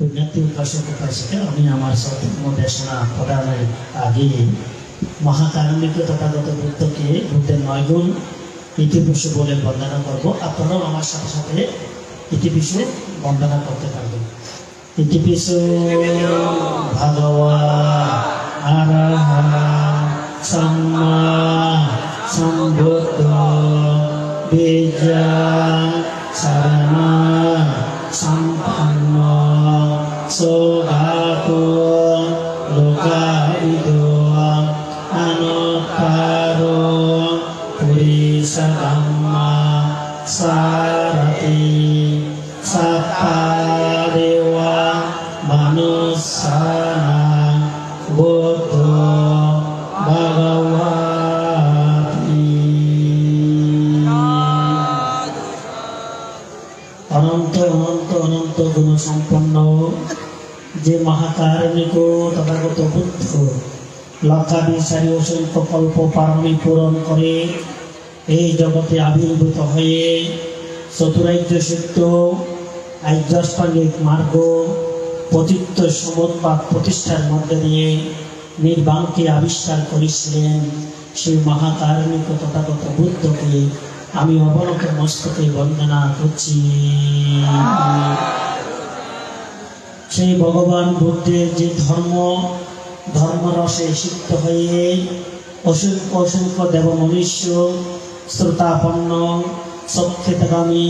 पुण्यातील उपासक उपासिका আমি আমার সর্বধর্ম দেশনা প্রদানের আগে মহাকারণিক তথাগত বুদ্ধকে বুদ্ধের 9 গুণ ইতিবিশু বলে বন্দনা করব। আপনারাও আমার সাথে সাথে ইতিবিশু বন্দনা করতে পারবেন। ইতিবিশু ভগবা আরহং সম্মা সম্বুদ্ধ বিজয় শরণা সম্পন্ন সোহাতো লোকাবিদো আনকারো পুরিষধম্মা সারথি সাপাদেওয়া মনুষ্যানাং বুদ্ধ ভগবতি। অনন্ত অনন্ত অনন্ত গুণ সম্পন্ন যে মহাকারণিক তথাগত বুদ্ধ লক্ষাধিক অসংখ্য কল্প পারমি পূরণ করে এই জগতে আবির্ভূত হয়ে চতুরাজ্য সত্য আর্যাষ্টাঙ্গিক মার্গ পতিত্ব সমুৎপাত প্রতিষ্ঠার মধ্যে দিয়ে নির্বাণকে আবিষ্কার করেছিলেন। সেই মহাকারণিক তথাগত বুদ্ধকে আমি অবনত মস্তকে বন্দনা করছি। সেই ভগবান বুদ্ধের যে ধর্মরসে সিক্ত হয়ে অসংখ্য অসংখ্য দেব মনুষ্য শ্রোতাপন্ন সক্ষেতগামী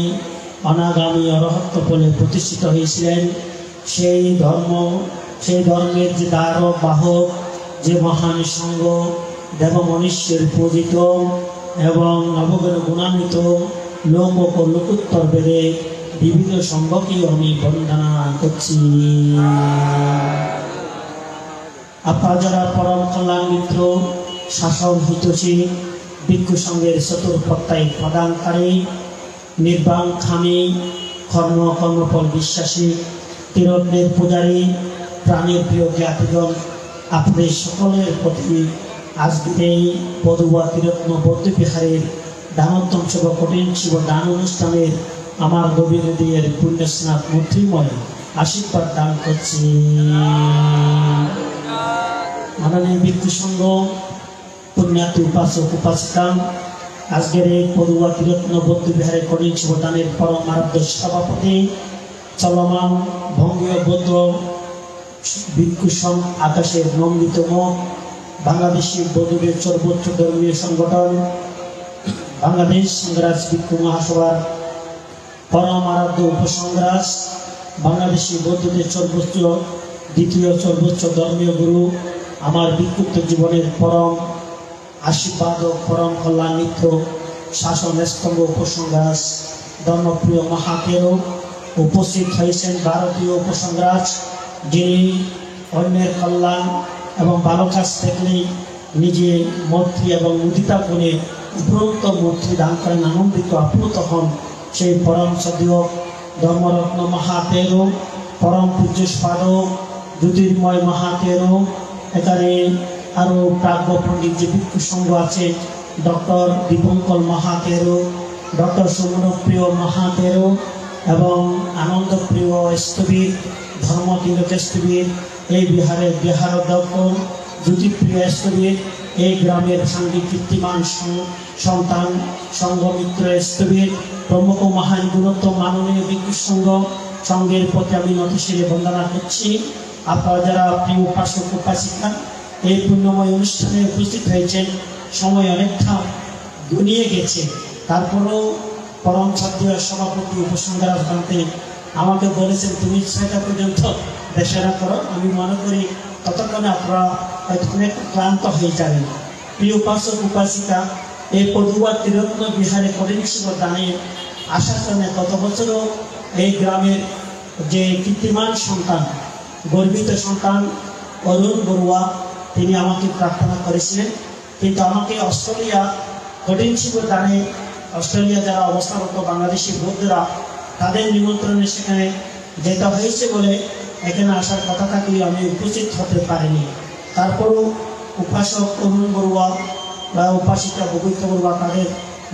অনাগামী অরহত্ব বলে প্রতিষ্ঠিত হয়েছিলেন। সেই ধর্মের যে দ্বারক বাহক যে মহান সঙ্গ দেব মনুষ্যের পূজিত এবং নবগুণ গুণান্বিত লোক ও লোকোত্তর বেদে বিবিধ সঙ্গকেই আমি বন্দনা করছি। আপনারা যারা পরম কল্যাণ মিত্র শাসন হিতৈষী ভিক্ষু সঙ্গের চতুর্পত্যায় প্রদানকারী নির্বাণ খামী কর্মফল বিশ্বাসী তিরত্বের পূজারী প্রাণীর প্রিয় জ্ঞাতিগণ, আপনাদের সকলের প্রতি আজকের এই পদুয়া তিরত্ন বৌদ্ধবিহারের দানোত্তম শিব কঠিন শিব দান অনুষ্ঠানের আমার গভীর হৃদয়ের পুণ্যস্নাত মূর্তিময় আশীর্বাদ দান করছি। মাননীয় ভিক্ষু সংঘ পুণ্যার্থী উপাসক উপাসিকা, আজকের এই পদুয়া তিরত্ন বৌদ্ধবিহারের কঠিন শিব দানের পরম আরাধ্য সভাপতি চলমান বঙ্গীয় বৌদ্ধ ভিক্ষু সংঘ আকাশের নন্দিতম বাংলাদেশি বৌদ্ধদের সর্বোচ্চ ধর্মীয় সংগঠন বাংলাদেশ সংগ্রাস ভিক্ষু মহাসভার পরম আরাধ্য উপসংগ্রাস বাংলাদেশি বৌদ্ধদের দ্বিতীয় সর্বোচ্চ ধর্মীয় গুরু, আমার ভিক্ষুত্ব জীবনের পরম আশীর্বাদ ও পরম কল্যাণ মিত্র শাসন স্তম্ভ উপসংগ্রাস ধর্মপ্রিয় মহাকেরও উপস্থিত হয়েছেন ভারতীয় উপসংগ্রাস, যিনি অন্যের কল্যাণ এবং ভালো কাজ দেখলেই নিজে মৈত্রী এবং মুদিতা গুণে উপরোক্ত মৈত্রী দান করেন, আনন্দিত আপ্লুত হন। সেই পরম সদীয় ধর্মরত্ন মহাতেরও পরম পূজ্য স্পাদক জ্যোতির্ময় মহাতেরও, এখানে আরও প্রাজ্ঞ পণ্ডিত যে ভিক্ষু সংঘ আছে ডক্টর দীপঙ্কর মহাতেরও, ডক্টর সুমনপ্রিয় মহাতেরও এবং আনন্দপ্রিয় স্থবির ধর্মতীর্থ স্থবির, এই বিহারের বিহারোধ্যক্ষ জ্যোতিপ্রিয় স্থবির, এই গ্রামের সাংঘিক কীর্তিমান সন্তান সংঘমিত্র স্থবির প্রমুখ মহান গুরুত্ব মাননীয় ভিক্ষু সংঘের প্রতি আমি নতশিরে বন্দনা করছি। আপনারা যারা প্রিয় উপাসক উপাসিকা এই পুণ্যময় অনুষ্ঠানে উপস্থিত হয়েছেন, সময় অনেকটা দুনিয়ে গেছে, তারপরেও পরম ছাত্র সভাপতি উপসংগ্রাস প্রান্তে আমাকে বলেছেন তুমি 6টা পর্যন্ত দেশেরা করো। আমি মনে করি ততক্ষণে আপনারা হয়তো অনেক ক্লান্ত হয়ে যাবেন। প্রিয় উপাসক উপাসিকা, এই পদুয়া তিরত্ন বিহারে কঠিন শিব দানে আসার জন্য গত বছরও এই গ্রামের যে কীর্তিমান সন্তান গর্বিত সন্তান অরুণ বড়ুয়া তিনি আমাকে প্রার্থনা করেছিলেন, কিন্তু আমাকে অস্ট্রেলিয়া কঠিন শিব দানে অস্ট্রেলিয়া যারা অবস্থারত বাংলাদেশি বৌদ্ধরা তাদের নিমন্ত্রণে সেখানে যেতে হয়েছে বলে এখানে আসার কথা থাকলেও আমি উপস্থিত হতে পারিনি। তারপরও উপাসক অরুণ বড়ুয়া বা উপাসিকা ববিত্র বড়ুয়া তাদের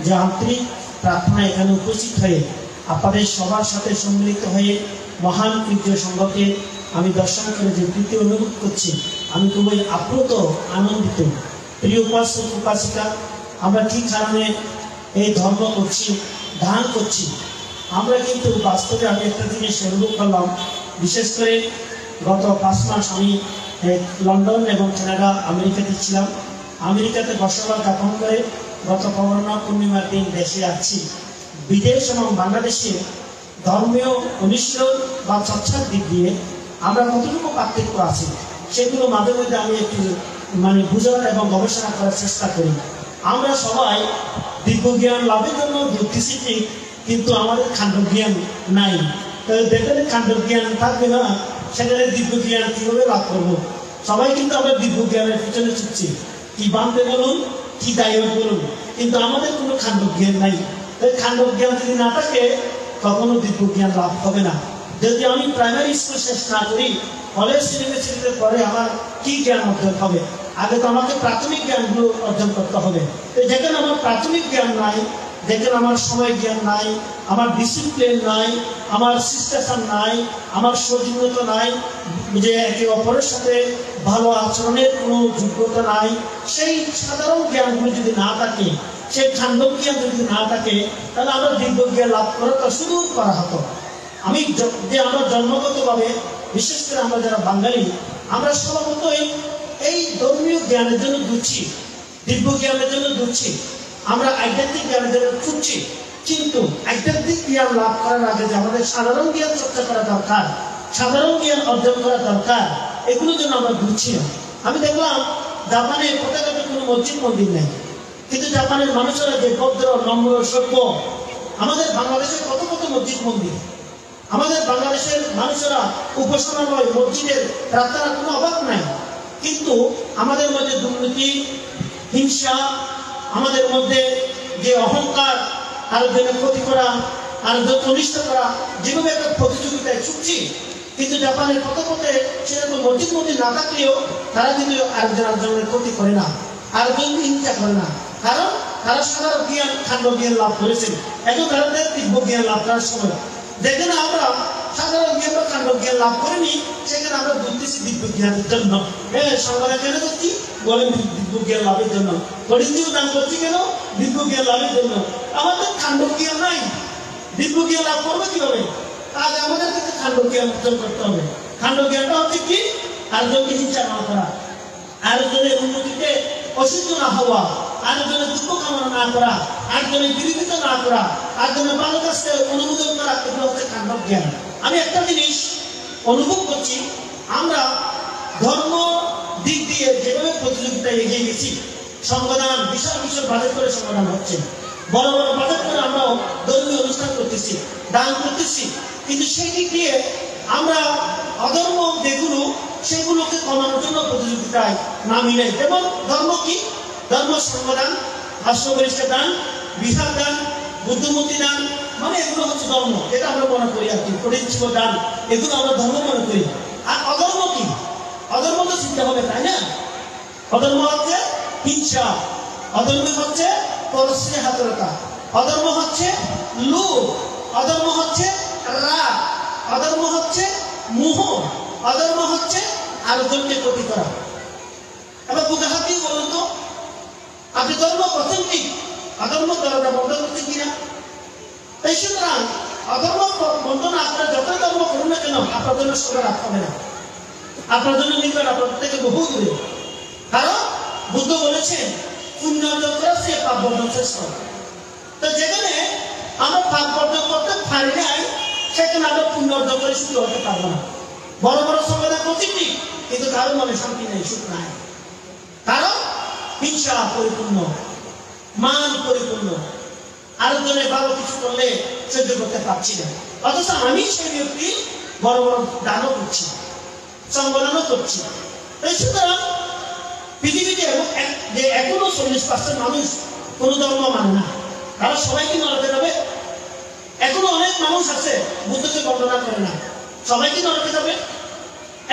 যে আন্তরিক প্রার্থনা এখানে উপস্থিত হয়ে আপনাদের সবার সাথে সম্মিলিত হয়ে মহান তৃতীয় সংঘকে আমি দর্শন করে যে প্রীতি অনুভব করছি, আমি খুবই আপ্লুত, আনন্দিত। প্রিয় উপাসক উপাসিকা, আমরা কি কারণে এই ধর্ম করছি, ধারণ করছি? আমরা কিন্তু বাস্তবে আমি একটা জিনিস অনুভব করলাম, বিশেষ করে গত 5 মাস আমি লন্ডন এবং কানাডা, আমেরিকাতে ছিলাম। আমেরিকাতে বসবাস যাপন করে গত পৌর্ণমা পূর্ণিমার দিন দেশে আসছি। বিদেশ এবং বাংলাদেশে ধর্মীয় অনুশীলন বা চর্চার দিক দিয়ে আমরা কতটুকু পার্থক্য আছে, সেগুলো মাঝে মধ্যে আমি একটু বুঝার এবং গবেষণা করার চেষ্টা করি। আমরা সবাই দিব্যজ্ঞান লাভের জন্য দৌড়তেছি ঠিক, কিন্তু আমাদের খাণ্ডজ্ঞান নাই। যেখানে খাণ্ডজ্ঞান থাকবে না, সেখানে দিব্যজ্ঞান কীভাবে লাভ করবো? সবাই কিন্তু আমরা দিব্যজ্ঞানের পিছনে ছুটছি, কি বানতে বলুন, কি দায়ক বলুন, কিন্তু আমাদের কোনো খাণ্ডজ্ঞান নাই। তাই খাণ্ডজ্ঞান যদি না থাকে, কখনো দিব্যজ্ঞান লাভ হবে না। যদি আমি প্রাইমারি স্কুল শেষ না করি, কলেজ ইউনিভার্সিটিতে পরে আমার কি জ্ঞান অর্জন হবে? আগে তো আমাকে প্রাথমিক জ্ঞানগুলো অর্জন করতে হবে। তো যেখানে আমার প্রাথমিক জ্ঞান নাই, যেখানে আমার সময় জ্ঞান নাই, আমার ডিসিপ্লিন নাই, আমার শিষ্টাচার নাই, আমার সৌজন্যতা নাই, যে একে অপরের সাথে ভালো আচরণের কোনো যোগ্যতা নাই, সেই সাধারণ জ্ঞানগুলো যদি না থাকে, সেই খাণ্ডজ্ঞান যদি না থাকে, তাহলে আমরা দিব্যজ্ঞান লাভ করাটা শুরু করা হতো। আমরা জন্মগতভাবে, বিশেষ করে আমরা যারা বাঙালি, আমরা স্বভাবতই এই ধর্মীয় জ্ঞানের জন্য দুচ্ছি, দিব্য জ্ঞানের জন্য দুচ্ছি, আমরা আধ্যাত্মিক জ্ঞানের জন্য ছুটছি। কিন্তু আধ্যাত্মিক জ্ঞান লাভ করার আগে যে আমাদের সাধারণ জ্ঞান চর্চা করা দরকার, সাধারণ জ্ঞান অর্জন করা দরকার, এগুলোর জন্য আমরা দুচ্ছি না। আমি দেখলাম জাপানে কোথাও কোনো মসজিদ মন্দির নেই, কিন্তু জাপানের মানুষেরা যে ভদ্র, নম্র, সভ্য। আমাদের বাংলাদেশে কত কত মসজিদ মন্দির, আমাদের বাংলাদেশের মানুষেরা উপাসনালয়, মসজিদের প্রার্থনা কোনো অভাব নাই, কিন্তু আমাদের মধ্যে দুর্নীতি, হিংসা, আমাদের মধ্যে যে অহংকার, আরেকজনের ক্ষতি করা, আরেকজন অনিষ্ট করা, যেভাবে একটা প্রতিযোগিতায় ছুটছি। কিন্তু জাপানের কত পথে সেরকম মসজিদ মন্দির না থাকলেও তারা কিন্তু আরেকজনের ক্ষতি করে না, আরেকজন হিংসা করে না, কারণ তারা সাধারণ জ্ঞান, খাণ্ডজ্ঞান লাভ করেছেন। এখন তাদের দিব্য জ্ঞান লাভ করার সময়, যেখানে আমরা সাধারণ জ্ঞান বা কাণ্ডজ্ঞান লাভ করিনি, সেখানে আমরা বুঝতেছি দিব্য জ্ঞানের জন্য। সংবাদ কেন করছি? বলেন দিব্য জ্ঞান লাভের জন্য। হরিন্দিও দান করছি কেন? দিব্য জ্ঞান লাভের জন্য। আমাদের কাণ্ডজ্ঞান নাই, দিব্য জ্ঞান লাভ করবো কিভাবে? আজ আমাদের কাছে কাণ্ডজ্ঞান অর্জন করতে হবে। কাণ্ডজ্ঞানটা হচ্ছে কি? আরেকজনকে হিংসা না করা, আরেকজনের উন্নতিতে অসুস্থ না হওয়া, আরেকজনের দুঃখ কামনা না করা, আরেকজনের বিরোধিত না করা, আরেকজনের ভালো কাজকে অনুমোদন করা, এগুলো হচ্ছে কাণ্ডজ্ঞান। আমি একটা জিনিস অনুভব করছি, আমরা ধর্ম দিক দিয়ে যেভাবে প্রতিযোগিতায় এগিয়ে গেছি, সংবিধান বিশাল বিশাল বাজেট করে সংবিধান হচ্ছে, বড় বড় বাজেট করে আমরাও ধর্মীয় অনুষ্ঠান করতেছি, দান করতেছি, কিন্তু সেই দিক দিয়ে আমরা অধর্ম যেগুলো, সেগুলোকে কমানোর জন্য প্রতিযোগিতায় নামি নেই। যেমন ধর্ম কি? ধর্ম সংবিধান, রাষ্ট্রবরিষ্ঠ দান, বিহার দান, বুদ্ধমূর্তি দান, এগুলো হচ্ছে ধর্ম। এটা আমরা মনে করি আর কি, পরিচ্ছন্ন দান, এগুলো আমরা ধর্ম মনে করি। আর অধর্ম কি? অধর্ম তো চিন্তা হবে, তাই না? অধর্ম হচ্ছে হিংসা, অধর্ম হচ্ছে পরশ্রী হাতরতা, অধর্ম হচ্ছে লোভ, অধর্ম হচ্ছে রাগ, অধর্ম হচ্ছে মোহ, অধর্ম হচ্ছে আরেকজনকে ক্ষতি করা। এবার বুঝাহাত দিয়ে বলুন তো, আপনি ধর্ম করছেন ঠিক, অধর্ম দরজা বন্ধ করছেন কিনা? এই সুতরাং অধর্ম বন্ধ না করে যতই ধর্ম করুন না কেন, আপনার জন্য সবাই রাখ হবে না, আপনার জন্য নিকট, আপনার থেকে বহু দূরে। কারণ বুদ্ধ বলেছেন, পুণ্য অর্জন করা সে পাপ বর্জন শ্রেষ্ঠ। তো যেখানে আমরা পাপ বর্জন করতে পারি নাই, সেখানে আমরা পুণ্য অর্জন করে সুখী হতে পারবো না। বড় বড় সংবাদ করছি ঠিক, কিন্তু কারোর মনে শান্তি নেই, সুখ নাই। কারণ হিংসা পরিপূর্ণ, মান পরিপূর্ণ, আরেকজনের ভালো কিছু করলে সহ্য করতে পারছি না, অথচ আমি সেই ব্যক্তি বড় বড় দানও করছি, সংবলনও করছি। এই সুতরাং পৃথিবীতে যে এখনো 40% মানুষ কোন ধর্ম মানে না, তারা সবাইকে নরকে যাবে। এখনো অনেক মানুষ আছে বুদ্ধকে বর্ণনা করে না, সবাইকে নরকে যাবে।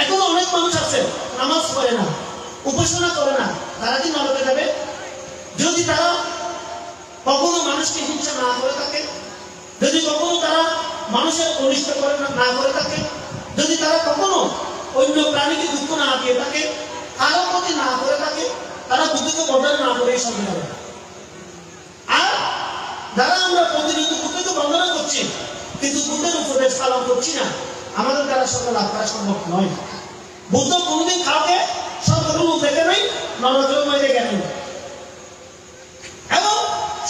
এখনো অনেক মানুষ আছে নামাজ পড়ে না, উপাসনা করে না, তারা কি নরকে যাবে? যদি তারা কখনো মানুষকে হিংসা না করে থাকে, যদি কখনো তারা মানুষের অনিষ্ট করে না করে থাকে, যদি তারা কখনো অন্য প্রাণীকে দুঃখ না দিয়ে থাকে, কারো প্রতি না করে থাকে, তারা বুদ্ধিকে বন্ধন না করে সঙ্গে যাবে। আর যারা আমরা প্রতিনিয়ত বুদ্ধিকে বন্দনা করছি কিন্তু বুদ্ধের উপদেশ পালন করছি না, আমাদের দ্বারা সঙ্গে লাভ করা সম্ভব নয়। বুদ্ধ কোনদিন কাউকে সর্বগুণ দেখে নাই, নরকময় দেখে নেই। এবং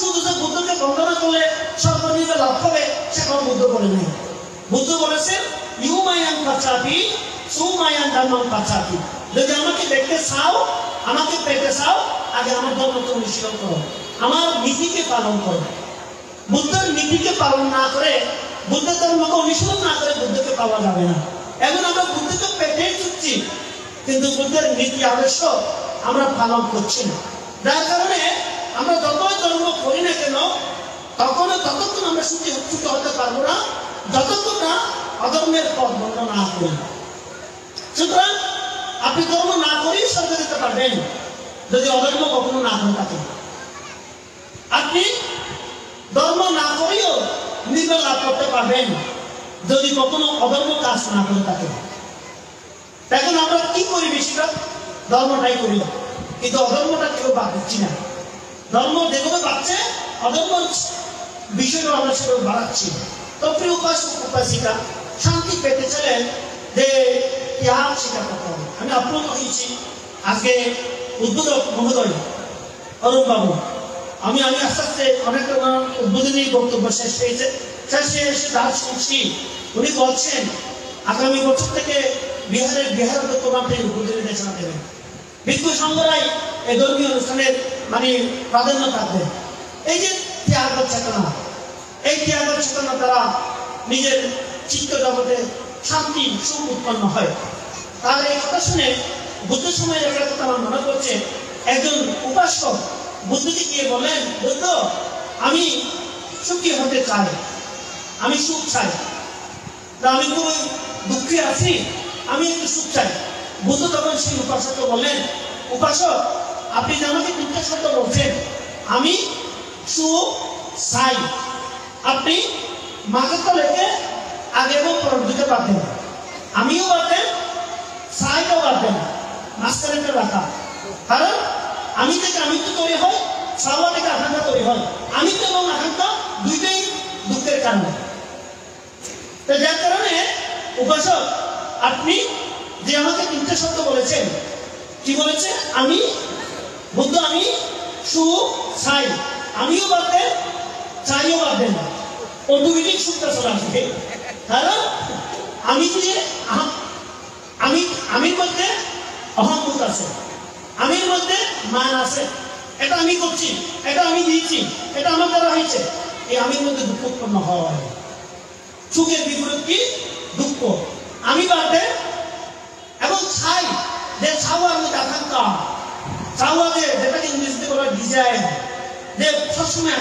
শুধু যে বুদ্ধকে বন্দনা করলে সর্বনিম্ন লাভ হবে সেটা বুদ্ধ বলে নাই। বুদ্ধ বলেছেন ইউমায়ান পাচাবি সুমায়ান ধর্মং পাচাবি। যদি আমাকে দেখতে চাও, আমাকে পেতে চাও, আগে আমার ধর্মকে অনুশীলন করো, আমার নীতিকে পালন করো। বুদ্ধের নীতিকে পালন না করে, বুদ্ধের ধর্মকে অনুশীলন না করে বুদ্ধকে পাওয়া যাবে না। এখন আমরা বুদ্ধকে পেটেই ছুটছি কিন্তু বুদ্ধের নীতি আদর্শ আমরা পালন করছি না, যার কারণে আমরা যতই ধর্ম করি না কেন ততক্ষণ আমরা সুখী হতে পারবো না যতক্ষণ না অধর্মের পথ বন্ধ না করি। সুতরাং আপনি ধর্ম না করেই স্বর্গে যেতে পারবেন যদি অধর্ম কখনো না করে থাকেন। আপনি ধর্ম না করেও নির্ভর লাভ করতে পারবেন যদি কখনো অধর্ম কাজ না করে থাকেন। এখন আমরা কি করি, বেশিরভাগ ধর্মটাই করি কিন্তু অধর্মটা কেউ বাদ দিচ্ছি না। ধর্ম যেগুলো বাড়ছে, অধর্ম বিষয়টা আমরা সেগুলো বাড়াচ্ছি। তো প্রিয় উপাসক উপাসিকা, শান্তি পেতে চাইলেন যে ত্যাগ স্বীকার করতে হবে। আমি আপ্লুত হয়েছি আজকে উদ্বোধক মহোদয় অরুণ বাবু, আমি আস্তে আস্তে অনেক উদ্বোধনী বক্তব্য শেষ হয়েছে, শেষে এসে দাস শুনছি উনি বলছেন আগামী বছর থেকে বিহারের দত্তবান্তে উদ্বোধনী দেশনা দেবেন। ভিক্ষু সংঘরাই এই ধর্মীয় অনুষ্ঠানের প্রাধান্য থাকবে। এই যে ত্যাগ চেতনা, এই ত্যাগ চেতনা দ্বারা নিজের চিত্ত জগতে শান্তি সুখ উৎপন্ন হয়। তার এই কথা শুনে বুদ্ধ সময়ের একটা কথা আমার মনে করছে, একজন উপাসক বুদ্ধকে গিয়ে বললেন, বুদ্ধ আমি সুখী হতে চাই, আমি সুখ চাই, তা আমি খুবই দুঃখী আছি, আমি একটু সুখ চাই। বুদ্ধ তখন সেই উপাসককে বললেন, উপাসক আপনি যে আমাকে তিনটে শব্দ বলছেন, আমি সুখ চাই, আপনি মাঝে তো লেগে আগে এবং পরের দিকে পারতেন, আমিও পারতেন, চাইটাও পারতেন, মাঝখানে রাখা। কারণ আমি থেকে আমি তো তৈরি হয়, চাওয়া থেকে আকাঙ্ক্ষা তৈরি হয়, আমি তো এবং আকাঙ্ক্ষা দুইটাই দুঃখের কারণ। তো যার কারণে উপাসক আপনি যে আমাকে তিনটে শব্দ বলেছেন, কি বলেছে, আমি বুদ্ধ আমি সুখ চাই, আমিও পারতেন, চাইও পারতেন, অটোমেটিক সুখটা চলে আসবে। কারণ আমি দিয়ে আমির মধ্যে অহংবোধ আছে, আমির মধ্যে মান আছে, এটা আমি করছি, এটা আমি দিয়েছি, এটা আমার দ্বারা হয়েছে, এই আমির মধ্যে দুঃখ উৎপন্ন হয়। সুখের বিপরীত কি, দুঃখ। আমি পারতে এবং চাই, যে চাওয়ার মধ্যে আকাঙ্ক্ষা, চাওয়া যেটাকে ইংরেজিতে বলা ডিজায়ার, যে সবসময়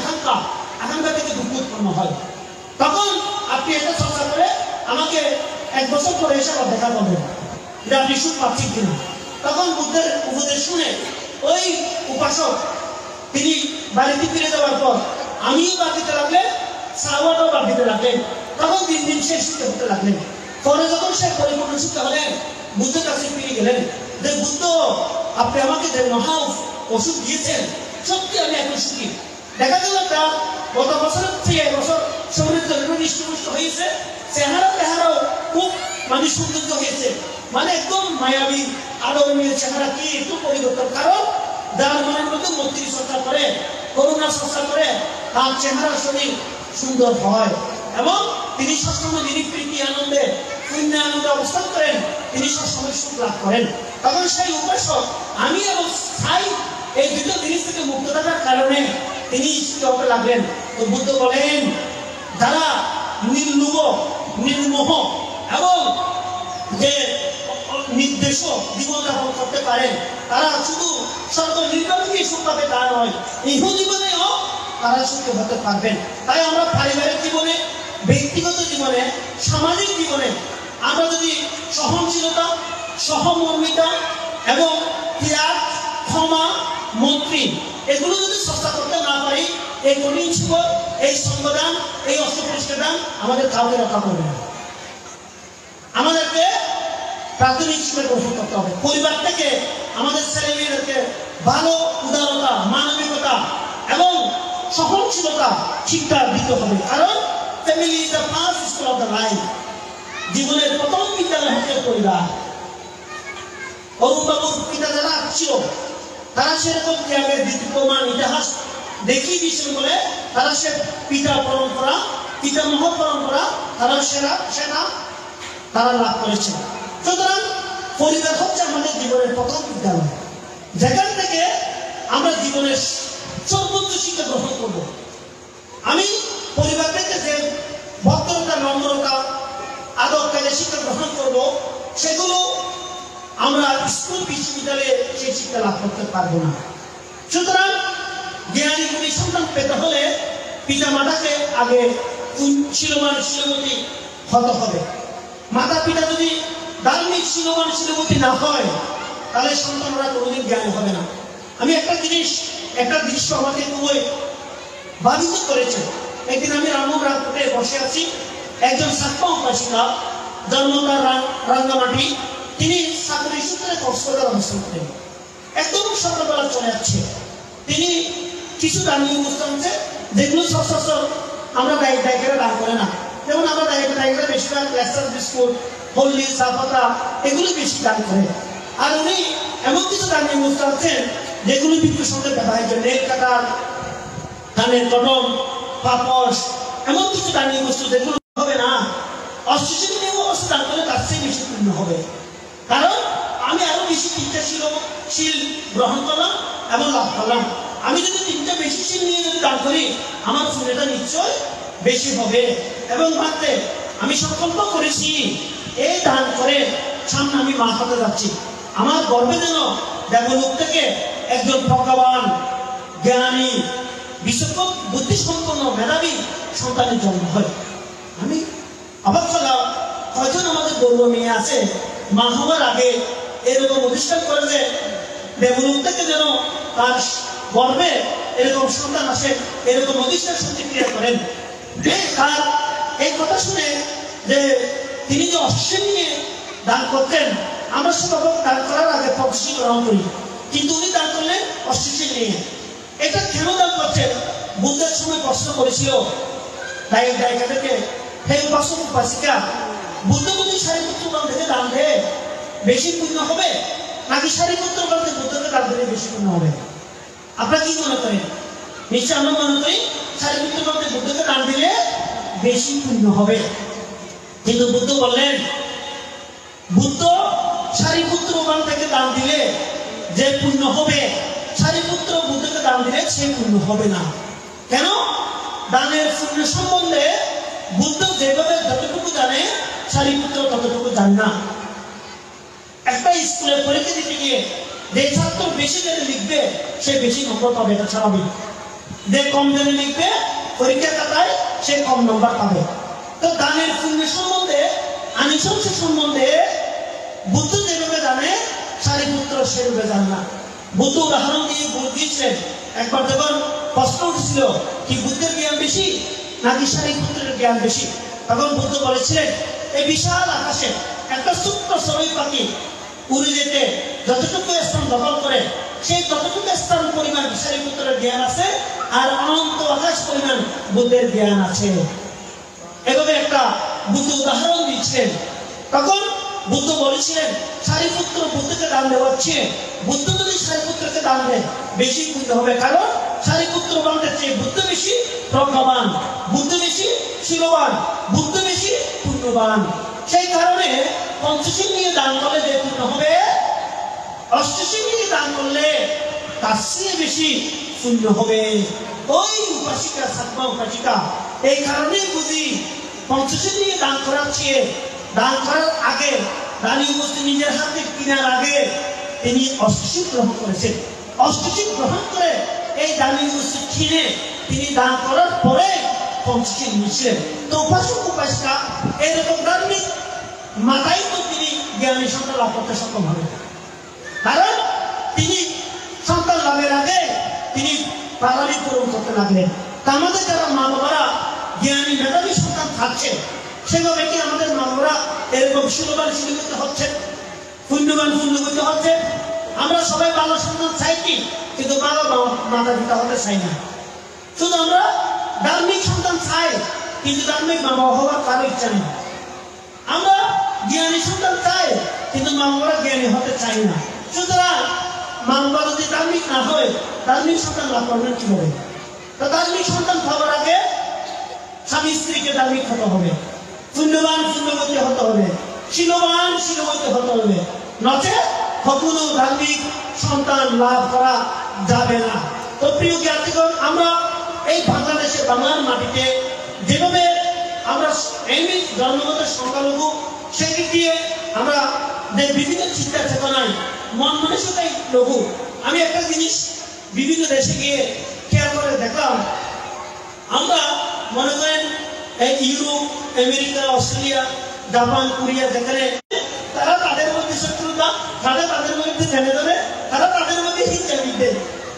আকাঙ্ক্ষা থেকে দুঃখ উৎপন্ন হয়। তখন আপনি এটা চর্চা করে আমাকে 1 বছর পরে এসে আবার দেখা করবেন যে আপনি সুখ পাচ্ছেন কিনা। তখন বুদ্ধের উপদেশ শুনে ওই উপাসক তিনি বাড়িতে ফিরে যাওয়ার পর আমিও বাদ দিতে লাগলেন, চাওয়াটাও বাদ দিতে লাগলেন। তখন দিন দিন সে সুখে হতে লাগলেন। পরে যখন সে পরিপূর্ণ সুখে হলেন, বুদ্ধের কাছে ফিরে গেলেন যে বুদ্ধ আপনি আমাকে যে মহা ওষুধ দিয়েছেন, সত্যি আমি এখন সুখী। দেখা গেল তার গত বছরের চেয়ে এবছর শরীর হৃষ্টপুষ্ট হয়েছে, চেহারাও খুব সৌন্দর্য হয়েছে, একদম মায়াবী আদরণীয় চেহারা, কি একটু পরিবর্তন। কারণ যার মনের মধ্যে মৈত্রী চর্চা করে, করুণা চর্চা করে, তার চেহারা শরীর সুন্দর হয় এবং তিনি সবসময় প্রীতি আনন্দে পুণ্য আনন্দে অবস্থান করেন, তিনি সবসময় সুখ লাভ করেন। তখন সেই উপাসক আমি এবং ছাই এই দুটো জিনিস থেকে মুক্ত থাকার কারণে তিনি হতে লাগলেন। তো বুদ্ধ বলেন, যারা নির্লোভ নির্মোহ এবং যে নির্দেশ জীবনযাপন করতে পারেন, তারা শুধু সর্বনির্বাচনী সুখ পাবে তা নয়, ইহ জীবনেও তারা সুখী হতে পারবেন। তাই আমরা পারিবারিক জীবনে, ব্যক্তিগত জীবনে, সামাজিক জীবনে আমরা যদি সহনশীলতা, সহমর্মিতা এবং ত্যাগ, ক্ষমা, মৈত্রী এগুলো যদি চর্চা করতে না পারি, এই কঠিন জীবন, এই সঙ্গদান, এই অস্ত্র পরিষ্কার দান আমাদের কাউকে রক্ষা করবে না। আমাদেরকে প্রাথমিক হিসেবে গ্রহণ করতে হবে। পরিবার থেকে আমাদের ছেলে মেয়েদেরকে ভালো উদারতা, মানবিকতা এবং সহনশীলতা শিক্ষা দিতে হবে। কারণ family is the first school of the life. জীবনের প্রথম বিদ্যালয় হচ্ছে পরিবার। অরুণ বাবুর পিতা যারা ছিল তারা সেরকম ত্যাগের প্রমাণ ইতিহাস দেখিয়ে দিয়েছিল বলে তারা সে পিতা পরম্পরা, পিতামহ পরম্পরা তারা সেটা তারা লাভ করেছে। সুতরাং পরিবার হচ্ছে আমাদের জীবনের প্রথম বিদ্যালয়, যেখান থেকে আমরা জীবনের সর্বোচ্চ শিক্ষা গ্রহণ করব। আমি পরিবার থেকে যে ভদ্রতা, নম্রতা, আদর কাজে শিক্ষা গ্রহণ করব, সেগুলো আমরা স্কুল বিশ্ববিদ্যালয়ে সেই শিক্ষা লাভ করতে পারবো না। সুতরাং জ্ঞানী গুণী সন্তান পেতে হলে পিতা মাতাকে আগে শিলবান শিলবতী হতে হবে। মাতা পিতা যদি ধার্মিক শিলবান শিলবতী না হয় তাহলে সন্তানরা কোনোদিন জ্ঞানী হবে না। আমি একটা দৃশ্য আমাকে খুবই বাধিত করেছে। একদিন আমি রামপুরে বসে আছি, একজন সাতমা উপাসিকা, জন্ম তার রাঙ্গামাটি, তিনি চাকরি সূত্রে কক্সবাজার অবস্থান করেন। একদম সকালবেলা চলে যাচ্ছে। তিনি কিছু দামি অবস্থান আছে যেগুলো সচরাচর আমরা ডাইকারে দান করে না। যেমন আমরা ডাইকারে বেশিরভাগ লেসার বিস্কুট, হলদি, চা পাতা এগুলো বেশি দান করে। আর উনি এমন কিছু দামি অবস্থা আছেন যেগুলো বিক্রির সঙ্গে ব্যবহার্য, নেট কাটার, ধানের কটন, পাপস, এমন কিছু দামি বস্তু যেগুলো হবে না। অস্থিতিশীল অবস্থা দান করলে তার চেয়ে বেশি পূর্ণ হবে। কারণ আমি আরো বেশি তিনটা শীল গ্রহণ করলাম এবং লাভ করলাম। আমি যদি তিনটা বেশি শীল নিয়ে যদি দান করি আমার পুণ্যটা নিশ্চয় বেশি হবে। এবং ভাবতে আমি সংকল্প করেছি এই দান করে সামনে আমি মা হতে যাচ্ছি, আমার গর্বে যেন দেবলোক থেকে একজন ভগবান, জ্ঞানী, বিশ্বকোপ বুদ্ধিসম্পন্ন, মেধাবী সন্তানের জন্ম হয়। আমি অবাক হলাম, কয়জন আমাদের গর্ব মেয়ে আছে মা হওয়ার আগে এরকম অনুষ্ঠান করে যে দেবলোক থেকে যেন তার গর্বে এরকম সন্তান আসে, এরকম অনুষ্ঠান প্রতিক্রিয়া করেন। তার এই কথা শুনে যে তিনি যে অশ্বিন নিয়ে দান করতেন, আমরা সব দান করার আগে পক্ষী গ্রহণ করি, কিন্তু উনি দান করলেন অশ্বিন নিয়ে। এটা কেন দান করছেন? বুদ্ধের সময় প্রশ্ন করেছিল দায়িকাদেরকে, হে উপাসক উপাসিকা, বুদ্ধ যদি সারিপুত্র গ্রাম থেকে দান দেয় বেশি পুণ্য হবে নাকি সারিপুত্র গ্রাম থেকে বুদ্ধকে দান দিলে বেশি পুণ্য হবে? আপনারা কি মনে করেন? নিশ্চয় আমরা মনে করি সারিপুত্র গ্রাম থেকে বুদ্ধকে দান দিলে বেশি পুণ্য হবে। কিন্তু বুদ্ধ বললেন, বুদ্ধ সারিপুত্র গ্রাম থেকে দান দিলে যে পুণ্য হবে, সারিপুত্র বুদ্ধকে দান দিলে সে পুণ্য হবে না। কেন? দানের পুণ্য সম্বন্ধে বুদ্ধ যেভাবে যতটুকু জানে সারিপুত্র ততটুকু জানে না। একটা স্কুলে পরীক্ষা দিতে গিয়ে যে ছাত্র বেশি জেনে লিখবে সে বেশি নম্বর পাবে, এটা স্বাভাবিক। যে কম জেনে লিখবে পরীক্ষা খাতায় সে কম নম্বর পাবে। তো দানের পুণ্য সম্বন্ধে, আনিসংস সম্বন্ধে বুদ্ধ যেভাবে জানে সারিপুত্র সেভাবে জানে না। বুদ্ধ উদাহরণ দিয়ে বুঝিয়েছিলেন। একবার যখন প্রশ্ন উঠেছিল কি বুদ্ধের জ্ঞান বেশি নাকি সারিপুত্রের জ্ঞান বেশি, তখন বুদ্ধ বলেছিলেন এই বিশাল আকাশে একটা ছোট্ট চড়ুই পাখি উড়ে যেতে যতটুকু স্থান দখল করে সেই ততটুকু স্থান পরিমাণ সারিপুত্রের জ্ঞান আছে, আর অনন্ত আকাশ পরিমাণ বুদ্ধের জ্ঞান আছে। এভাবে একটা বুদ্ধ উদাহরণ দিচ্ছিলেন। তখন বুদ্ধ বলেছিলেন সারিপুত্র বুদ্ধকে দান দেওয়ার চেয়ে বুদ্ধ যদি সারিপুত্রকে দান দেয় বেশি পুণ্য হবে। কারণ সারিপুত্র বান্ধের চেয়ে বুদ্ধ বেশি প্রজ্ঞাবান, বুদ্ধ বেশি শিলবান, বুদ্ধ বেশি পুণ্যবান। সেই কারণে পঞ্চশীল নিয়ে দান করলে যে পুণ্য হবে, অষ্টশীল নিয়ে দান করলে তার চেয়ে বেশি পুণ্য হবে। ওই উপাসিকা, সাতমা উপাসিকা, এই কারণেই বুঝি পঞ্চশীল নিয়ে দান করার চেয়ে দান করার আগে, দানি উপস্থিত নিজের হাতে কেনার আগে তিনি অষ্টশীল গ্রহণ করেছেন। অষ্টশীল গ্রহণ করে এই দানি উপস্থিত কিনে তিনি দান করার পরে পঞ্চশীল নিয়েছিলেন। তো উপাসক উপাসিকা এরকম ধার্মিক মাথায় তো তিনি জ্ঞানী সন্তান লাভ করতে সক্ষম হবেন। কারণ তিনি সন্তান লাভের আগে তিনি প্রাণালী পূরণ করতে লাগলেন। তা আমাদের যারা মা বাবারা জ্ঞানী মেধাবী সন্তান থাকছে, সেভাবে কি আমাদের মা বাবারা এরকম শিলবান শিলগতি হচ্ছে, পুণ্যবান পুণ্যগতি হচ্ছে? আমরা সবাই ভালো সন্তান চাই কি, কিন্তু ভালো মাতা পিতা হতে চাই না। শুধু আমরা ধার্মিক সন্তান চাই, কিন্তু ধার্মিক মা বাবা হওয়ার কারো ইচ্ছা নেই। আমরা জ্ঞানী সন্তান চাই, কিন্তু মা বাবারা জ্ঞানী হতে চাই না। সুতরাং মা বাবা যদি ধার্মিক না হয়, ধার্মিক সন্তান লাভ করবেন কিভাবে? তো ধার্মিক সন্তান পাওয়ার আগে স্বামী স্ত্রীকে ধার্মিক হতে হবে, পুণ্যবান পুণ্যবতী হতে হবে, শিলবান শিলবতী হতে হবে, নচেত কখনো ধার্মিক সন্তান লাভ করা যাবে না। তো প্রিয় জ্ঞাতিগণ, আমরা এই বাংলাদেশে বাংলার মাটিতে যেভাবে আমরা এমনি জন্মগত সংখ্যালঘু, সেদিক দিয়ে আমরা বিভিন্ন চিন্তা চেতনায় মন মানসিকতাই লঘু। আমি একটা জিনিস বিভিন্ন দেশে গিয়ে খেয়াল করে দেখলাম, আমরা মনে করেন এই Europe, America, Australia, Japan, Korea, যেখানে তারা তাদের মধ্যে শত্রুতা, তারা তাদের মধ্যে টেনে ধরে, তারা তাদের মধ্যে হিংসা বিদ্বেষ।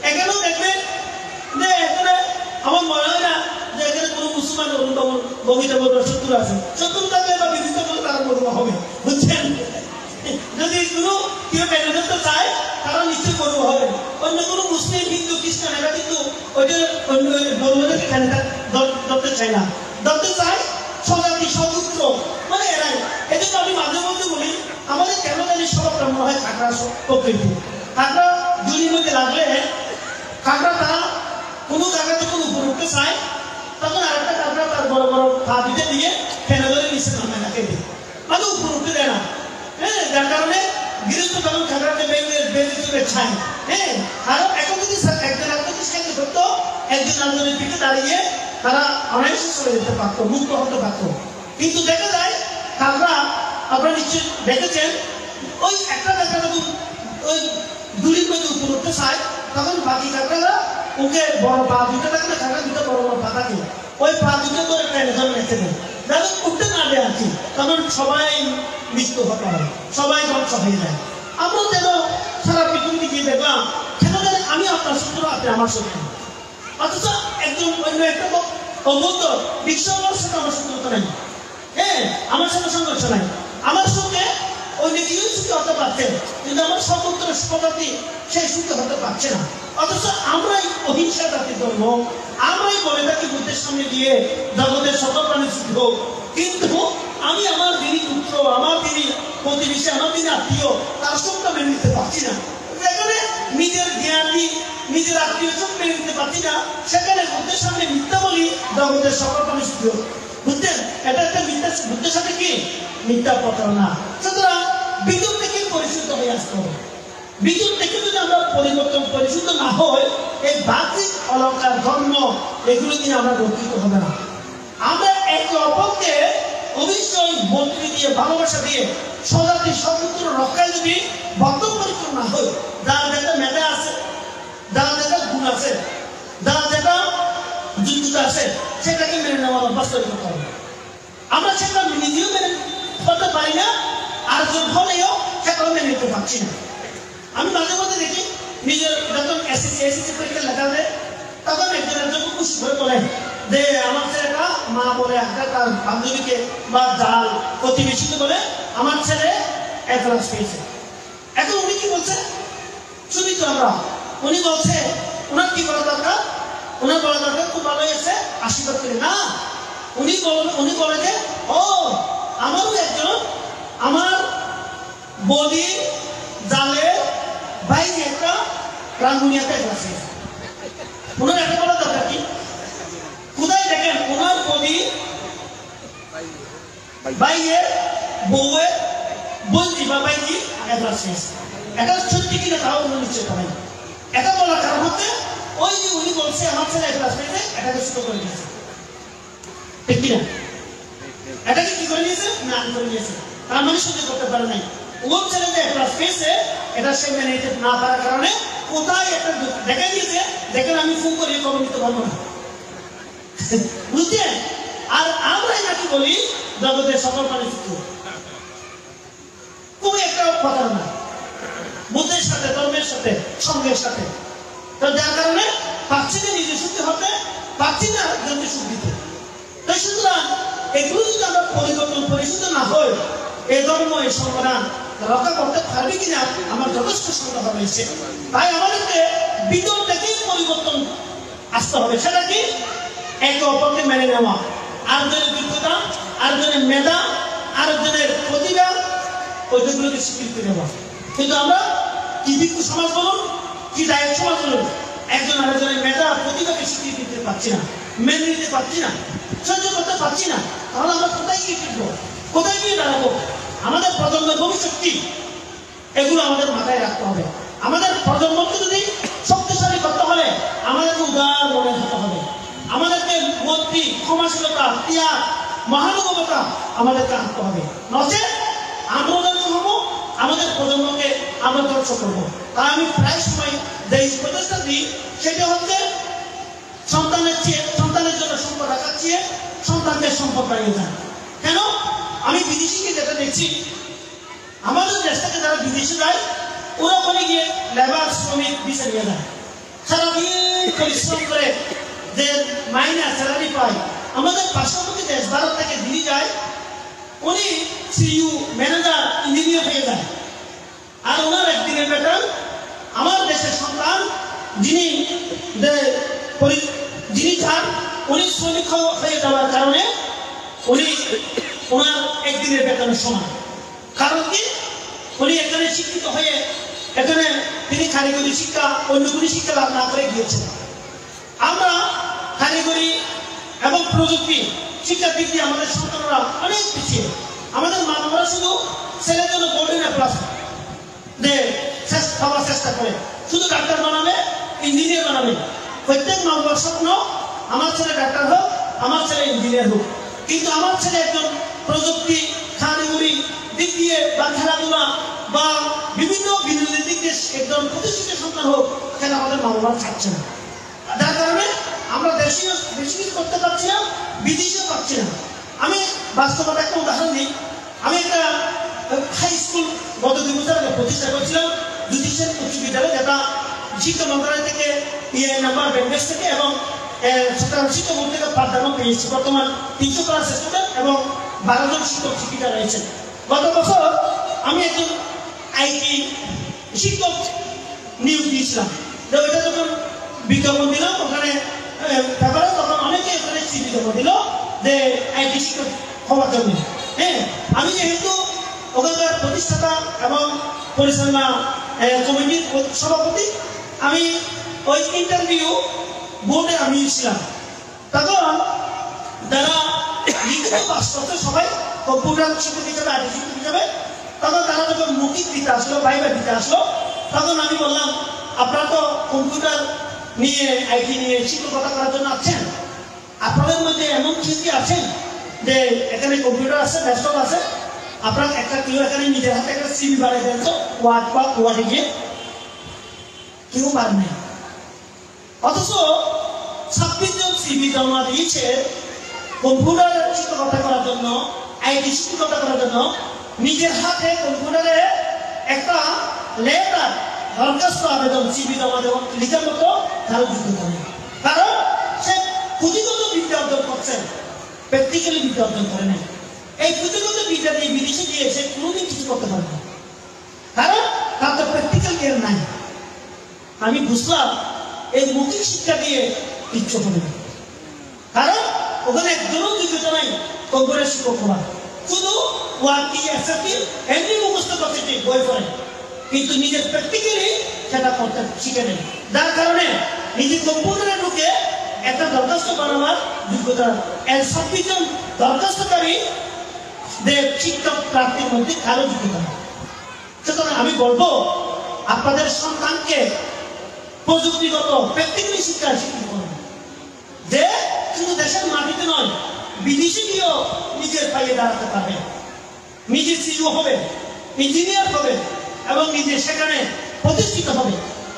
এখানেও দেখবেন যে এখানে আমার মনে হয় না যে এখানে কোনো মুসলমান বমিতে বলবো শত্রু আছে, শত্রু থাকলে বা বিভিন্ন করে তারা বলবো হবে, বুঝছেন? যদি কোনো কেউ টেনে ধরতে চায়, তারা নিশ্চয়ই করবো হবে। অন্য কোনো মুসলিম, হিন্দু, খ্রিস্টান এরা কিন্তু ওইটা অন্য বলবোদেরকে টেনে ধরতে চায় না, ধরতে চায় স্বজাতি সপুত্র, মানে এরাই। এজন্য আমি মাঝে মধ্যে বলি, আমাদের কেন জানি স্বভাবটা মনে হয় কাঁকড়া প্রকৃতি। কাঁকড়া জুড়ির মধ্যে লাগলে কাঁকড়া তারা কোনো জায়গা থেকে উপর উঠতে চায়, তখন আরেকটা কাঁকড়া তার বড় বড় পা দিতে দিয়ে ফেলে ধরে নিচে নামে রাখে দিই, মানে উপর উঠতে দেয় না। হ্যাঁ, যার কারণে গৃহস্থ তখন কাঁকড়াকে বেঁধে চলে ছায়। হ্যাঁ, আর এখন যদি একজন আরেকজনকে সাহায্য করতো, একজন আরেকজনের পিঠে দাঁড়িয়ে তারা অনায়াসে চলে যেতে পারত, মুক্ত হতে পারত। কিন্তু দেখা যায় কাঁকড়া, আপনারা নিশ্চয়ই দেখেছেন, ওই একটা কাঁকড়া যখন ওই দূরের মধ্যে উপর উঠতে চায়, তখন বাকি কাঁকড়ারা ওকে বড় পা দুটো থাকলে কাঁকড়া দুটো বড় বড় পা থাকে, ওই পা দুটো করে টেনে ধরে রেখে দেয়, যাতে উঠতে না দেয় আর কি। তখন সবাই মৃত্যু হতে হয়, সবাই ধ্বংস হয়ে যায়। আমরা যেন সারা পৃথিবীতে গিয়ে দেখলাম, কেন জানি আমি আপনার শত্রু, আপনি আমার শত্রু, অথচ একজন অন্য একটা অবদ্ধ বিশ্বর সাথে আমার শত্রুতা নাই। হ্যাঁ, আমার সঙ্গে সংঘর্ষ নাই, আমার সঙ্গে অন্য কেউ সুখী হতে পারছে, কিন্তু আমার সমুদ্র পদার্থী সেই সুখী হতে পারছে না। অথচ আমরাই অহিংসা জাতির ধর্ম, আমরাই বলে থাকি বুদ্ধের সামনে দিয়ে জগতের সকল প্রাণী সুখী হোক, কিন্তু আমি আমার যিনি পুত্র, আমার যিনি প্রতিবেশী, আমার যিনি আত্মীয়, তার সবটা মেনে নিতে পারছি না। যেখানে নিজের জ্ঞানী, নিজের আত্মীয় সব মেনে নিতে পারছি না, সেখানে বুদ্ধের সামনে মিথ্যা বলি জগতের সকল প্রাণী সুখী হোক। বুঝছেন, এটা একটা মিথ্যা, বুদ্ধের সাথে কি মিথ্যা প্রতারণা। সুতরাং ভিতর থেকে পরিশুদ্ধ হয়ে আসতে হবে। ভিতর থেকে যদি আমরা পরিবর্তন পরিশুদ্ধ না হয়, এই বাহ্যিক অলঙ্কার, ধর্ম, এগুলো নিয়ে আমরা রক্ষিত হবে না। আমরা একে অপরকে অবশ্যই মন্ত্রী দিয়ে, ভালোবাসা দিয়ে, স্বজাতি সপুত্র রক্ষায় যদি বদ্ধপরিকর না হয়, যার যেটা মেধা আছে, যার যেটা গুণ আছে, যার যেটা যোগ্যতা আছে, সেটাকে মেনে নেওয়ার অভ্যাস তৈরি করতে হবে। আমরা সেটা নিজেও মেনে করতে পারি না, আর হলেও সেটাও মেনে নিতে পারছি না। আমি মাঝে মধ্যে দেখি, নিজের যখন এসএসসি পরীক্ষা লেখা দেয়, তখন একজন খুশি হয়ে বলে যে আমার ছেলেটা, মা বলে একটা তার বান্ধবীকে বা জাল প্রতিবেশীকে বলে, আমার ছেলে এ ক্লাস পেয়েছে। এখন উনি কি বলছে শুনি তো আমরা, উনি বলছে ওনার কি বলা দরকার, ওনার বলা দরকার খুব ভালো হয়েছে, আশীর্বাদ করে না। উনি বলে যে ও আমারও একজন, আমার বডি জালে বাইরে একটা রাঙ্গুনিয়াতে ক্লাস পেয়েছে। ওনার একটা বলা দরকার কি, কোথায় দেখেন ওনার বডি বাইরে বউয়ের বন্দি বা বাইজি ক্লাস পেয়েছে। এটা সত্যি কিনা তাও উনি নিশ্চয় করেন। এটা বলার কারণ হচ্ছে ওই যে উনি বলছে আমার ছেলে ক্লাস পেয়েছে, এটাকে ছোট করে দিয়েছে, ঠিক কিনা? এটাকে কি করে নিয়েছে, না করে নিয়েছে, তার মানে সহ্য করতে পারে নাই। ওর ছেলে যে ক্লাস পেয়েছে, এটা সে মেনে নিতে না পারার কারণে কোথায় একটা দেখা দিয়েছে, দেখেন আমি ফোন করে কবে নিতে পারবো না, বুঝছেন? আর আমরাই নাকি বলি জগতের সকল প্রাণী সুখী, খুবই একটা কথা না বুদ্ধের সাথে, ধর্মের সাথে, সঙ্গের সাথে। তো যার কারণে পারছি না নিজে সুখী হতে, পারছি না আরেকজনকে সুখ দিতে। তাই সুতরাং এগুলো যদি আমরা পরিবর্তন পরিশুদ্ধ না হয়, এই ধর্ম এই সংগ্রাম রক্ষা করতে পারবে কিনা আমার যথেষ্ট সন্দেহ রয়েছে। তাই আমাদেরকে ভিতর থেকেই পরিবর্তন আসতে হবে। সেটা কি? একে অপরকে মেনে নেওয়া, আরেকজনের যোগ্যতা, আরেকজনের মেধা, আরেকজনের প্রতিভা, ওইগুলোকে স্বীকৃতি দেওয়া। কিন্তু আমরা কি ভিক্ষু সমাজ বলুন, কি দায়িত্ব সমাজ বলুন, একজন আরেকজনের মেধা প্রতিভাকে স্বীকৃতি দিতে পারছি না, মেনে নিতে পারছি না, সহ্য করতে পারছি না। তাহলে আমরা কোথায় গিয়ে টিকবো, কোথায় গিয়ে দাঁড়াবো? আমাদের প্রজন্মের ভবিষ্যৎ কি, এগুলো আমাদের মাথায় রাখতে হবে। আমাদের প্রজন্মকে যদি শক্তিশালী করতে হলে আমাদেরকে উদার মনে হতে হবে, আমাদেরকে মৈত্রী, ক্ষমাশীলতা, ত্যাগ, মহানুভবতা আমাদেরকে আনতে হবে। নচেত আমরা উদার হবো, আমাদের প্রজন্মকে আমরা ধ্বংস করবো। তাই আমি প্রায় সময় যে প্রচেষ্টা দিই সেটা হচ্ছে সন্তানের জন্য সম্পদ রাখার চেয়ে সন্তানকে সম্পদ বাড়িয়ে যায়। কেন? আমি বিদেশিকে যেটা দেখছি, আমাদের দেশ থেকে যারা বিদেশে যায় ওরা ওখানে গিয়ে লেবার শ্রমিক ভিসা নিয়ে যায়, সারাদিন পরিশ্রম করে যে মাইনে স্যালারি পায়। আমাদের পার্শ্ববর্তী দেশ ভারত থেকে দিল্লি যায়, উনি সিইউ, ম্যানেজার, ইঞ্জিনিয়ার হয়ে যায়, আর ওনার একদিনের বেতন আমার দেশের সন্তান যিনি যান উনি শ্রমিক হয়ে যাওয়ার কারণে ওনার একদিনের বেতনের সমান। কারণ কি? উনি এখানে শিক্ষিত হয়ে এখানে তিনি কারিগরি শিক্ষা, অন্য কোনো শিক্ষা লাভ না করে গিয়েছেন। আমরা কারিগরি এবং প্রযুক্তি শিক্ষার দিক দিয়ে আমাদের সন্তানরা অনেক পিছিয়ে। আমাদের মানবরা শুধু ছেলের জন্য গোল্ডেন প্লাস খাওয়ার চেষ্টা করে, শুধু ডাক্তার বানাবে, ইঞ্জিনিয়ার বানাবে। প্রত্যেক মানবার স্বপ্ন আমার ছেলে ডাক্তার হোক, আমার ছেলে ইঞ্জিনিয়ার হোক। কিন্তু আমার ছেলে একজন প্রযুক্তি, কারিগরি দিক দিয়ে বা খেলাধুলা বা বিভিন্ন বিনোদনের দিক দিয়ে একজন প্রতিষ্ঠিত সন্তান হোক, সেটা আমাদের মানবরা চাচ্ছে না। যার কারণে আমরা বেশি কিছু করতে পারছি না, বিদেশেও পাচ্ছি না। আমি বাস্তবতা একটা উদাহরণ দিই। আমি একটা হাই স্কুল গত 2 বছর আগে প্রতিষ্ঠা করেছিলাম, জ্যোতিষের উচ্চ বিদ্যালয়, যেটা শিক্ষা মন্ত্রণালয় থেকে নাম্বার ব্যাংকের থেকে এবং শিক্ষা বোর্ড থেকে প্রাধান্য পেয়েছি। বর্তমান 300 ক্লাস স্টুডেন্ট এবং 12 জন শিক্ষক শিক্ষিকা রয়েছেন। গত বছর আমি একজন আইটি শিক্ষক নিয়োগ দিয়েছিলাম। ওইটা যখন বিজ্ঞাপন দিলাম ওখানে ব্যাপারে, তখন অনেকে এখানে সিভি জমা দিল যে আইটি শিক্ষক হওয়ার জন্য। হ্যাঁ, আমি যেহেতু ওখানকার প্রতিষ্ঠাতা এবং পরিচালনা কমিটির সভাপতি, আমি ওই ইন্টারভিউ বোর্ডে আমি ছিলাম। তখন যারা লিখিত পাস করছে সবাই কম্পিউটার শিক্ষক হিসাবে, আইটি শিক্ষক হিসাবে, তখন তারা যখন মৌখিক দিতে আসলো, ভাইবা দিতে আসলো, তখন আমি বললাম আপনারা তো কম্পিউটার নিয়ে, আইটি নিয়ে শিক্ষকতা করার জন্য আছেন, আপনাদের মধ্যে এমন কি আছেন যে এখানে কম্পিউটার আছে, ল্যাপটপ আছে, আপনার একটা কেউ এখানে নিজের হাতে একটা সিভি বানিয়ে দেন তো ওয়ার্ড বা ওয়ার্ডে গিয়ে? কেউ পারেন না। অথচ 26 জন সিভি জমা দিয়েছে কম্পিউটার শিক্ষকতা করার জন্য, আইটি শিক্ষকতা করার জন্য। নিজের হাতে কম্পিউটারে একটা লেটার, দরখাস্ত, আবেদন, সিভি জমা দেওয়া লিখার মতো কারো যোগ্যতা নেই। কারণ সে পুঁথিগত বিদ্যা অর্জন করছেন, প্র্যাকটিক্যালি বিদ্যা অর্জন করে নেই। এই পুঁথিগত বিদ্যা দিয়ে বিদেশে গিয়ে সে কোনোদিন কিছু করতে পারে না, কারণ তার তো প্র্যাকটিক্যাল জ্ঞান নাই। আমি বুঝলাম এই মৌখিক শিক্ষা দিয়ে কিচ্ছু হবে না, কারণ ওখানে একজনও যোগ্যতা নাই কম্পিউটার শিক্ষক হওয়ার। শুধু ওয়ার্কি অ্যাসেপ্টি এমনি মুখস্থ করছে ঠিক বই পড়ে, কিন্তু নিজের প্র্যাকটিক্যালি সেটা করতে শিখে নেই। যার কারণে নিজে কম্পিউটারে ঢুকে একটা দরখাস্ত বানাবার যোগ্যতা, 26 জন দরখাস্তকারী শিক্ষক প্রার্থীর মধ্যে কারো যোগ্যতা নেই। সুতরাং আমি বলবো আপনাদের সন্তানকে প্রযুক্তিগত প্র্যাকটিক্যালি শিক্ষা শিক্ষিত করবেন, যে শুধু দেশের মাটিতে নয় বিদেশে গিয়েও নিজের পায়ে দাঁড়াতে পারবে, নিজে সিইও হবে, ইঞ্জিনিয়ার হবে এবং নিজে সেখানে প্রতিষ্ঠিত হবে।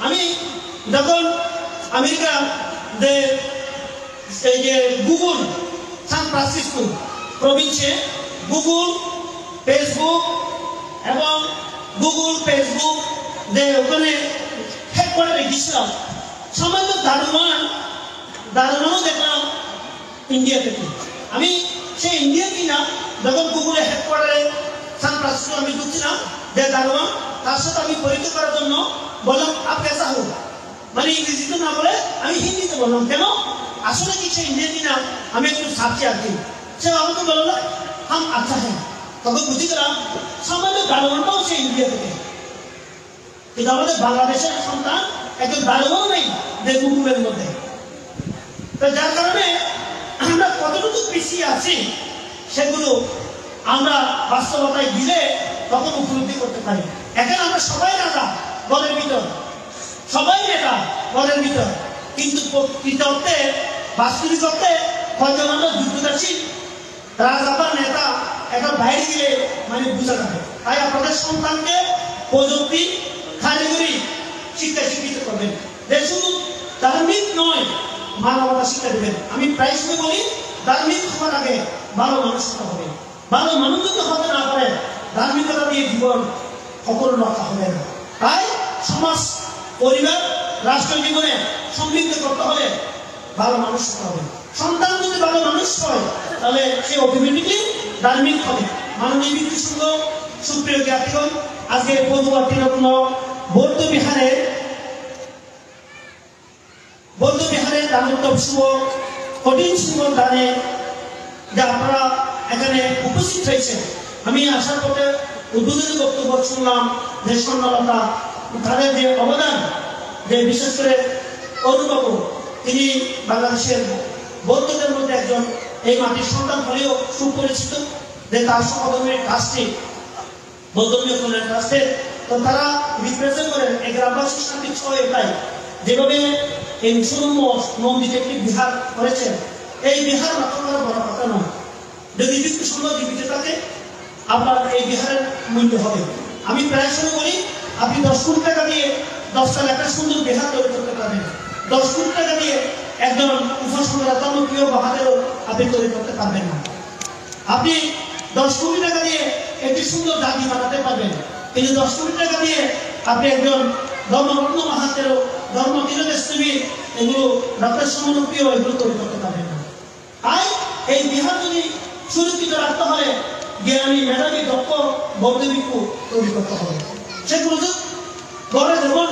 আমি যখন আমেরিকা এই যে গুগল সান ফ্রান্সিসকো প্রভিন্সে গুগল, ফেসবুক ওখানে হেডকোয়ার্টারে গিয়েছিলাম, সামান্য দারোয়ানও দেখলাম ইন্ডিয়া থেকে। আমি সেই ইন্ডিয়া কিনা যখন গুগলে হেডকোয়ার্টারে সান ফ্রান্সিসকো আমি ঢুকছিলাম, যে দারোয়ান তার সাথে আমি পরীক্ষা করার জন্য বললাম আপ কেসা হো, মানে ইংরেজিতে না বলে আমি হিন্দিতে বললাম। কেন? আসলে কি সে ইন্ডিয়া কিনা আমি একটু সার্চে আর কি। সে আমাকে বললো হাম আচ্ছা হ্যাঁ। তখন বুঝে গেলাম সামান্য দারোয়ানটাও সে ইন্ডিয়া থেকে। কিন্তু আমাদের বাংলাদেশের সন্তান একজন দারোয়ানও নেই যে গুগলের মধ্যে। তো যার কারণে আমরা কতটুকু পিছিয়ে আছি সেগুলো আমরা বাস্তবতায় দিলে তখন উপলব্ধি করতে পারি। এখন আমরা সবাই রাজা ঘরের ভিতর, সবাই নেতা ঘরের ভিতর, কিন্তু প্রকৃত অর্থে বাস্তবিক অর্থে কয়জন আমরা যুদ্ধদাসী রাজা বা নেতা একটা বাইরে গিয়ে মানে বোঝা যাবে। তাই আপনাদের সন্তানকে প্রযুক্তি কারিগরি শিক্ষা শিক্ষিত করবেন, যে শুধু ধার্মিক নয় মানবতা শিক্ষা দেবেন। আমি প্রায় সময় বলি ধার্মিক হওয়ার আগে ভালো মানুষ হতে হবে। ভালো মানুষ যদি হতে না পারে ধার্মিকতা দিয়ে জীবন কখনো রক্ষা হবে না। তাই সমাজ, পরিবার, রাষ্ট্র জীবনে সমৃদ্ধ করতে হলে ভালো মানুষ হতে হবে। সন্তান যদি ভালো মানুষ হয় তাহলে সে অটোমেটিকলি ধার্মিক হবে। মাননীয় বিদ্যুৎ সুপ্রিয় জ্ঞাতিগণ, আজকে পদুয়া তিরত্ন বৌদ্ধ বিহারের দানোত্তর শুভ কঠিন শুভ দানে যে আপনারা এখানে উপস্থিত হয়েছেন, আমি আসার পথে উদ্বোধনী বক্তব্য শুনলাম যে স্বর্ণলতা তাদের যে অবদান, যে বিশেষ করে অরুণবাবু তিনি বাংলাদেশের বৌদ্ধদের মধ্যে একজন, এই মাটির সন্তান হলেও সুপরিচিত, যে তার সহধর্মের কাজটি বৌদ্ধমীয় কল্যাণ ট্রাস্টের। তো তারা রিপ্রেজেন্ট করেন এই গ্রামবাসী শান্তি ছয় এটাই যেভাবে এই সুরম্য নন্দী টেকনিক বিহার করেছেন। এই বিহার মাত্র বড় কথা নয়, যদি বিদ্যুৎ সুন্দর জীবিত থাকে আপনার এই বিহারের মূল্য হবে। আমি প্রায় সময় বলি আপনি 10 কোটি টাকা দিয়ে 10টা একটা সুন্দর বিহার তৈরি করতে পারবেন, 10 কোটি টাকা দিয়ে একজন উপসংহারপ্রিয় বাহাদেরও আপনি তৈরি করতে পারবেন না। আপনি 10 কোটি টাকা দিয়ে একটি সুন্দর দাবি বানাতে পারবেন, কিন্তু 10 কোটি টাকা দিয়ে আপনি একজন ধর্মরত্ন মাহাতেরও ধর্ম তিরস্কারী এগুলো ডক্টর সমনপ্রিয় এগুলো তৈরি করতে পারবেন না। তাই এই বিহার যদি সুরক্ষিত রাখতে হলে জ্ঞানী মেধাবী দক্ষ বৌদ্ধ ভিক্ষু তৈরি করতে হবে। সেগুলো ঘরে যেমন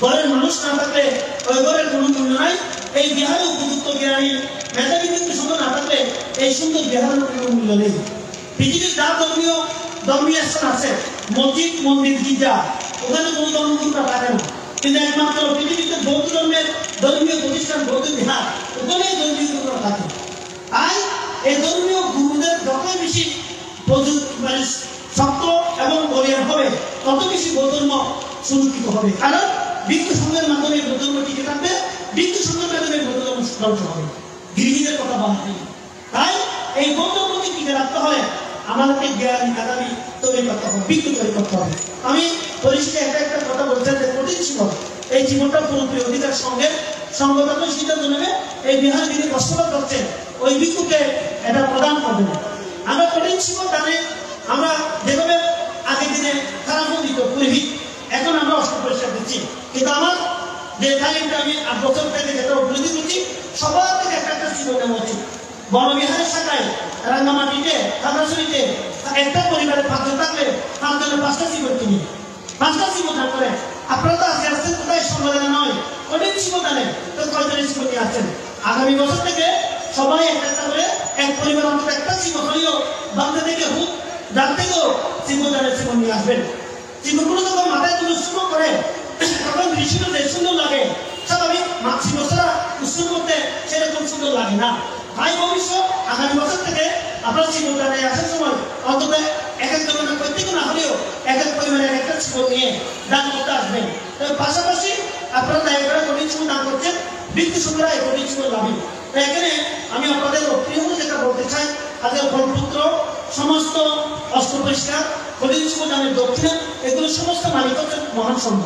ঘরের মানুষ না থাকলে ওই ঘরের কোনো মূল্য নাই, এই বিহারে উপযুক্ত জ্ঞানী মেধাবী ভিক্ষু সঙ্গে না থাকলে এই সুন্দর বিহারের কোনো মূল্য নেই। পৃথিবীর যা ধর্মীয় স্থান আছে, মসজিদ, মন্দির, গির্জা, ওখানে কোনো ধর্মগুরুরা থাকে না, কিন্তু একমাত্র পৃথিবীতে বৌদ্ধ ধর্মের ধর্মীয় প্রতিষ্ঠান বৌদ্ধ বিহার, ওখানে ধর্মীয় গুরুরা থাকে। তাই এই ধর্মীয় গুরুদের যত বেশি মানে শক্ত এবং বলিয়ান হবে তত বেশি বৌদ্ধ ধর্ম সুরক্ষিত হবে। কারণ ভিক্ষু সংঘের মাধ্যমে বৌদ্ধ ধর্ম টিকে থাকবে, ভিক্ষু সংঘের মাধ্যমে বৌদ্ধ ধর্ম ধ্বংস হবে। গৃহীদের কথা বলা নেই। তাই এই বৌদ্ধ ধর্মকে টিকে রাখতে হলে আমাদেরকে জ্ঞান মেধাবী তৈরি করতে হবে, ভিক্ষু তৈরি করতে হবে। আমি পরিষ্কার একটা কথা বলছেন যে কঠিন জীবন, এই জীবনটা পুরোপুরি অধিকার সঙ্গে সংগঠন সিদ্ধান্ত নেবে। এই বিহার যিনি বসবাস করছেন ওই ভিক্ষুকে এটা প্রদান করবে। আমরা কঠিন জীবন দানে আমরা যেভাবে আগের দিনে খারাপ দিত পুরোহিত, এখন আমরা অস্ত্র পরিষ্কার দিচ্ছি, কিন্তু আমার যে তালিমটা আমি 8 বছর থেকে যেটা উপলব্ধি করছি সবার থেকে একটা জীবন নেওয়া উচিত। বনবিহারের শাখায় রাঙ্গামাটিতে খাগড়াছড়িতে একটা পরিবারের 5 জন থাকলে 5 জনের 5টা জীবন কিনি, 5টা জীবন থাকলে আপনারা তো আজকে আসছেন কোথায় সমাধান নয়, অনেক জীবন আনেন, তো কয়জনের জীবন নিয়ে আসছেন। আগামী বছর থেকে সবাই একটা করে এক পরিবার অন্তত একটা জীবন হলেও বাংলা থেকে হোক যার থেকেও জীবনদানের জীবন নিয়ে আসবেন। জীবনগুলো যখন মাথায় তুলে উৎসর্গ করে তখন দৃশ্যটা যে সুন্দর লাগে, স্বাভাবিক জীবনটা উৎসর্গ করতে সেরকম সুন্দর লাগে না। তাই ভবিষ্যৎ আগামী বছর থেকে আপনারা জীবনদানে আসার সময় অন্তত এক এক জনের প্রত্যেক না হলেও এক এক পরিবারের একটা জীবন নিয়ে দান করতে আসবেন। তবে পাশাপাশি আপনারা দায় করে কঠিন জীবন দান করছেন, ভিক্ষু সংঘরা এই কঠিন জীবন লাভী। তাই এখানে আমি আপনাদের প্রিয় যেটা বলতে চাই, আজকের ব্রহ্মপুত্র সমস্ত অস্ত্র পরিষ্কার কঠিন জীবন দানের দক্ষিণা এগুলো সমস্ত মালিক হচ্ছেন মহান সংঘ।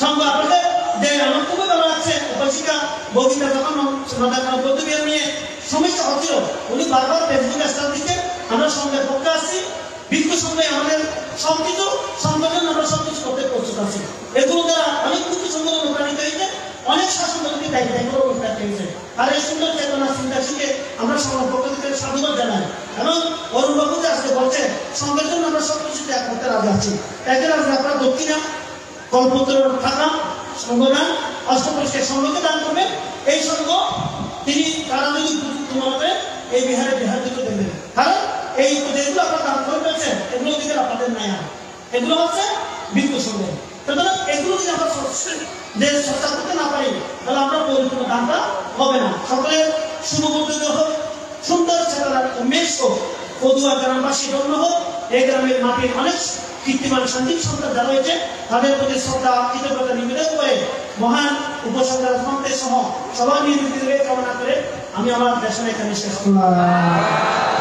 সংঘ আপনাদের যে আমার খুবই ভালো লাগছে, উপশিকা বগিতা যখন বৌদ্ধ বিহার নিয়ে সমস্যা হচ্ছিল উনি বারবার ফেসবুকে স্টার দিচ্ছেন আমরা সঙ্গের পক্ষে আসছি, ভিক্ষু সঙ্গে আমাদের সবকিছু সংগঠন আমরা সবকিছু করতে প্রস্তুত আছি। এগুলো দ্বারা অনেক কিছু সংগঠন অনুপ্রাণিত হয়েছে। আর এই সুন্দর চেতনা চিন্তা শিখে আমরা সমাজ পক্ষ থেকে সাধুবাদ জানাই। এবং অরুণ বাবু যে আজকে বলছে সঙ্গের জন্য আমরা সবকিছুতে এক করতে রাজি আছি। একে রাজি আপনারা দক্ষিণা কলপত্র থাকা সংগঠন অষ্টপরিষ্কার সংঘকে দান করবেন। এই সংঘ তিনি তারা যদি তোমাকে এই বিহারে বিহার দিতে দেবেন, কারণ এই যেগুলো আপনারা দান করে পেয়েছেন এগুলো দিকে আপনাদের নাই, এগুলো হচ্ছে ভিক্ষু সংঘ। সুতরাং এগুলো যদি আমরা যে চর্চা করতে না পারি তাহলে আমরা পরিপূর্ণ দানটা হবে না। সকলের শুভবুদ্ধ হোক, সুন্দর চেতনার উন্মেষ হোক, পদুয়া গ্রামবাসী ধন্য হোক। এই গ্রামের মাটির অনেক কীর্তিমান শান্তির সন্তান যারা রয়েছে তাদের প্রতি শ্রদ্ধা কৃতজ্ঞতা নিবেদন করে মহান উপসংহার সহ সবার নির্বিঘ্নে কামনা করে আমি আমার দেশের এখানে শেষ করলাম।